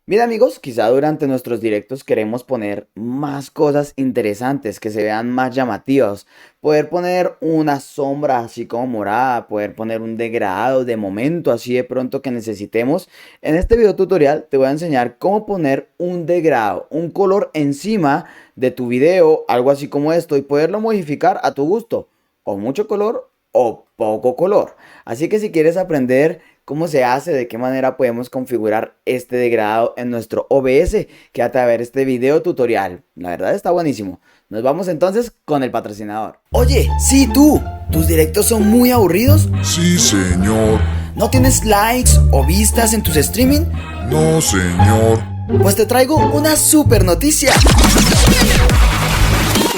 Bien amigos, quizá durante nuestros directos queremos poner más cosas interesantes, que se vean más llamativas. Poder poner una sombra así como morada, poder poner un degradado de momento así de pronto que necesitemos. En este video tutorial te voy a enseñar cómo poner un degradado, un color encima de tu video, algo así como esto, y poderlo modificar a tu gusto. O mucho color o poco color. Así que si quieres aprender cómo se hace, de qué manera podemos configurar este degradado en nuestro OBS, quédate a ver este video tutorial. La verdad está buenísimo. Nos vamos entonces con el patrocinador. Oye, sí tú, ¿tus directos son muy aburridos? Sí, señor. ¿No tienes likes o vistas en tus streaming? No, señor. Pues te traigo una super noticia.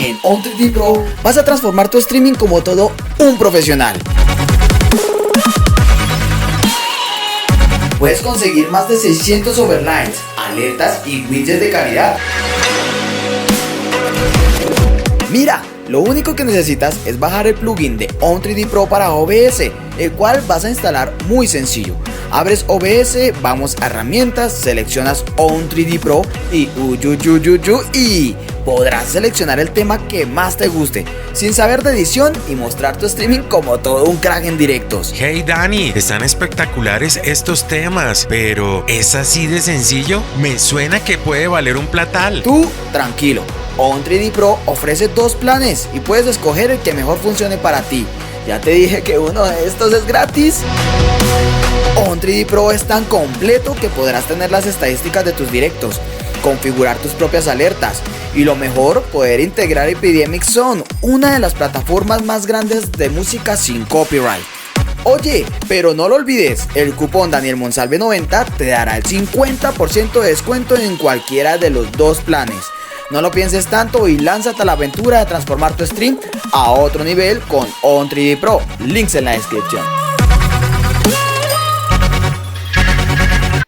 En On3D Pro vas a transformar tu streaming como todo un profesional. Puedes conseguir más de 600 overlays, alertas y widgets de calidad. Mira, lo único que necesitas es bajar el plugin de On3D Pro para OBS, el cual vas a instalar muy sencillo. Abres OBS, vamos a herramientas, seleccionas On3D Pro y podrás seleccionar el tema que más te guste, sin saber de edición y mostrar tu streaming como todo un crack en directos. Hey Dani, están espectaculares estos temas, pero ¿es así de sencillo? Me suena que puede valer un platal. Tú, tranquilo, On3D Pro ofrece dos planes y puedes escoger el que mejor funcione para ti. Ya te dije que uno de estos es gratis. On3D Pro es tan completo que podrás tener las estadísticas de tus directos, configurar tus propias alertas y lo mejor, poder integrar Epidemic Sound, una de las plataformas más grandes de música sin copyright. Oye, pero no lo olvides, el cupón Daniel Monsalve 90 te dará el 50% de descuento en cualquiera de los dos planes. No lo pienses tanto y lánzate a la aventura de transformar tu stream a otro nivel con On3D Pro. Links en la descripción.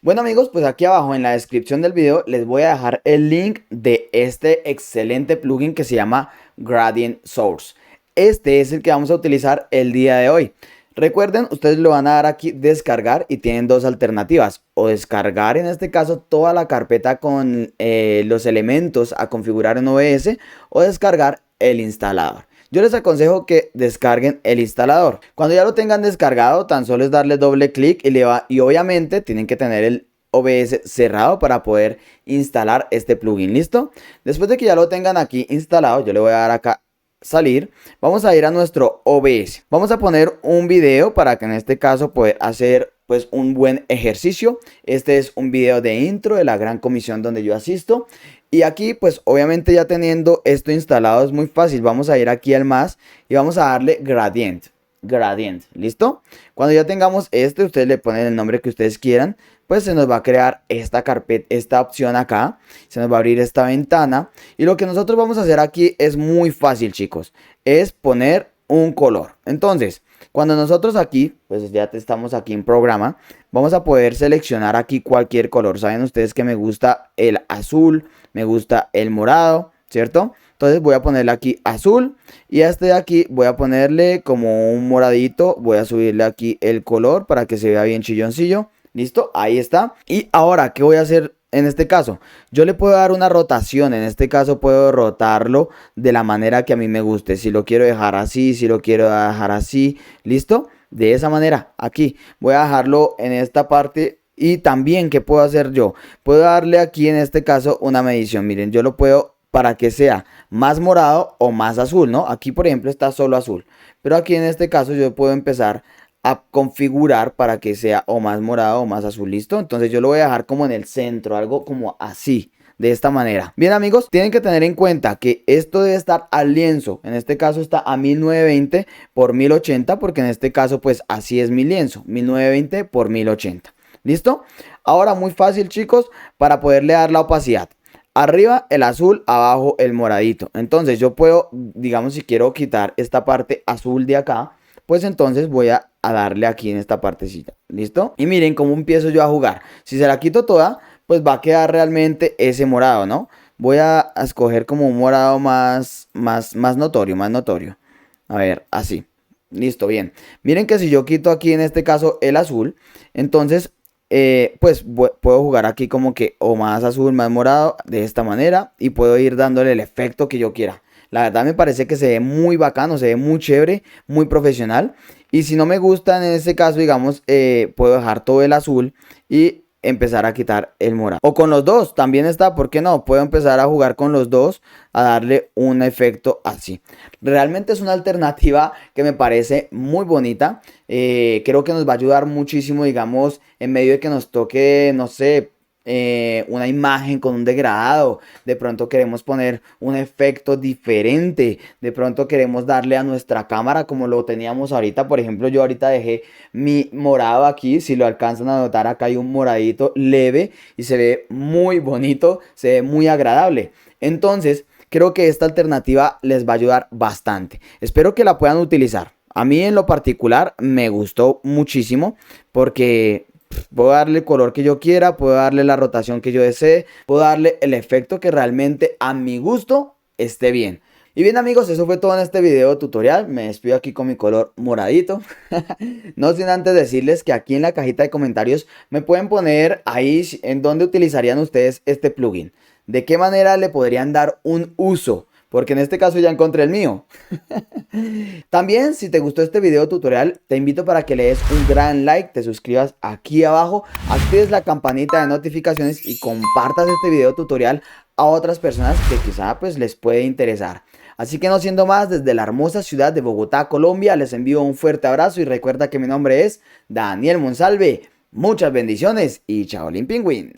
Bueno amigos, pues aquí abajo en la descripción del video les voy a dejar el link de este excelente plugin que se llama Gradient Source. Este es el que vamos a utilizar el día de hoy. Recuerden, ustedes lo van a dar aquí descargar y tienen dos alternativas. O descargar en este caso toda la carpeta con los elementos a configurar en OBS o descargar el instalador. Yo les aconsejo que descarguen el instalador. Cuando ya lo tengan descargado, tan solo es darle doble clic y obviamente tienen que tener el OBS cerrado para poder instalar este plugin. ¿Listo? Después de que ya lo tengan aquí instalado, yo le voy a dar acá salir. Vamos a ir a nuestro OBS. Vamos a poner un video para que en este caso poder hacer pues un buen ejercicio. Este es un video de intro de la gran comisión donde yo asisto. Y aquí pues obviamente ya teniendo esto instalado es muy fácil. Vamos a ir aquí al más y vamos a darle gradient. Gradient, ¿listo? Cuando ya tengamos este, ustedes le ponen el nombre que ustedes quieran. Pues se nos va a crear esta carpeta, esta opción acá. Se nos va a abrir esta ventana. Y lo que nosotros vamos a hacer aquí es muy fácil, chicos. Es poner un color. Entonces, cuando nosotros aquí, pues ya estamos aquí en programa, vamos a poder seleccionar aquí cualquier color. Saben ustedes que me gusta el azul, me gusta el morado, ¿cierto? Entonces voy a ponerle aquí azul y a este de aquí voy a ponerle como un moradito. Voy a subirle aquí el color para que se vea bien chilloncillo. ¿Listo? Ahí está. Y ahora, ¿qué voy a hacer en este caso? Yo le puedo dar una rotación. En este caso puedo rotarlo de la manera que a mí me guste. Si lo quiero dejar así, si lo quiero dejar así. ¿Listo? De esa manera, aquí. Voy a dejarlo en esta parte. Y también, ¿qué puedo hacer yo? Puedo darle aquí en este caso una medición. Miren, yo lo puedo para que sea más morado o más azul, ¿no? Aquí, por ejemplo, está solo azul. Pero aquí en este caso yo puedo empezar a configurar para que sea o más morado o más azul. ¿Listo? Entonces yo lo voy a dejar como en el centro, algo como así, de esta manera. Bien amigos, tienen que tener en cuenta que esto debe estar al lienzo. En este caso está a 1920 por 1080 porque en este caso pues así es mi lienzo, 1920 por 1080. ¿Listo? Ahora muy fácil, chicos, para poderle dar la opacidad. Arriba el azul, abajo el moradito. Entonces yo puedo, digamos, si quiero quitar esta parte azul de acá, pues entonces voy a darle aquí en esta partecita. ¿Listo? Y miren cómo empiezo yo a jugar. Si se la quito toda, pues va a quedar realmente ese morado, ¿no? Voy a escoger como un morado más notorio, más notorio. A ver, así. Listo, bien. Miren que si yo quito aquí en este caso el azul, entonces pues puedo jugar aquí como que o más azul, más morado, de esta manera, y puedo ir dándole el efecto que yo quiera. La verdad me parece que se ve muy bacano, se ve muy chévere, muy profesional. Y si no me gusta en este caso, digamos, puedo dejar todo el azul y empezar a quitar el morado. O con los dos, también está, ¿por qué no? Puedo empezar a jugar con los dos, a darle un efecto así. Realmente es una alternativa que me parece muy bonita. Creo que nos va a ayudar muchísimo, digamos, en medio de que nos toque, no sé, una imagen con un degradado, de pronto queremos poner un efecto diferente, de pronto queremos darle a nuestra cámara como lo teníamos ahorita. Por ejemplo, yo ahorita dejé mi morado aquí, si lo alcanzan a notar, acá hay un moradito leve y se ve muy bonito, se ve muy agradable. Entonces creo que esta alternativa les va a ayudar bastante, espero que la puedan utilizar. A mí en lo particular me gustó muchísimo porque puedo darle el color que yo quiera, puedo darle la rotación que yo desee, puedo darle el efecto que realmente a mi gusto esté bien. Y bien amigos, eso fue todo en este video tutorial. Me despido aquí con mi color moradito. No sin antes decirles que aquí en la cajita de comentarios me pueden poner ahí en dónde utilizarían ustedes este plugin. De qué manera le podrían dar un uso, porque en este caso ya encontré el mío. También, si te gustó este video tutorial, te invito para que le des un gran like, te suscribas aquí abajo, actives la campanita de notificaciones y compartas este video tutorial a otras personas que quizá pues les puede interesar. Así que no siendo más, desde la hermosa ciudad de Bogotá, Colombia, les envío un fuerte abrazo y recuerda que mi nombre es Daniel Monsalve. Muchas bendiciones y Shaolin Pingüín.